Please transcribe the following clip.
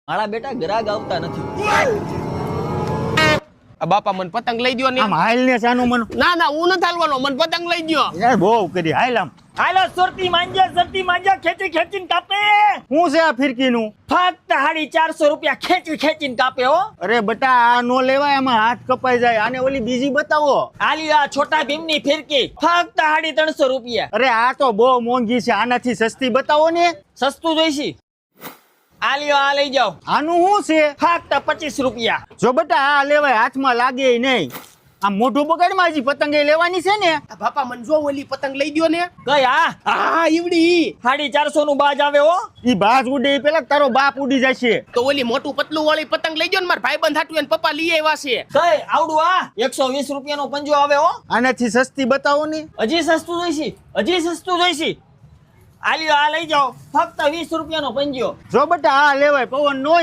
મારા બેટા ગ્રાહક આવતા નથી. આ બાપા મને પતંગ લઈ દ્યો ને. આમ હાલ ને સાનું મન. ના ના હું નથી હાલવાનો, મને પતંગ લઈ દ્યો. યાર બહુ કરી હાલ આમ. હાલો સુરતી માંજા ખેંચી ખેંચીને કાપે. શું છે આ ફિરકીનું? ફક્ત 450 રૂપિયા ખેંચી ખેંચીને કાપે હો. અરે બટા આ નો લેવાય, એમાં હાથ કપાઈ જાય. આને ઓલી બીજી બતાવો. આલી આ છોટા ભીમની ફિરકી ફક્ત 350 રૂપિયા. અરે આ તો બહુ મોંઘી છે, આનાથી સસ્તી બતાવો ને. સસ્તું જોઈશી? આલિયો આ લઈ જાઓ, આનું શું છે? ફક્ત 25 રૂપિયા. જો બટા આ લેવાય, હાથમાં લાગે નહીં. આ મોઢું બગાડમાં હજી પતંગે લેવાની છે ને. આ બાપા મને જો ઓલી પતંગ લઈ દ્યો ને. કઈ આ હા ઈવડી. 450 નું બાજ આવે હો. ઈ બાજ ઉડે ઈ પેલા તારો બાપ ઉડી જશે. તો ઓલી મોટું પતલું વાળી પતંગ લઈ દ્યો ને, મારા ભાઈબંધ હાટુ એને પપ્પા લઈ આવ્યા છે. કઈ આવડું આ 120 રૂપિયાનો પંજો આવે હો. આનાથી સસ્તી બતાવો ને. હજી સસ્તું જોઈશી? હજી સસ્તું જોઈશી? આલિયો આ લઈ જાઓ, ફક્ત 20 રૂપિયાનો પંજો. જો બટા આ લેવાય, પવન નો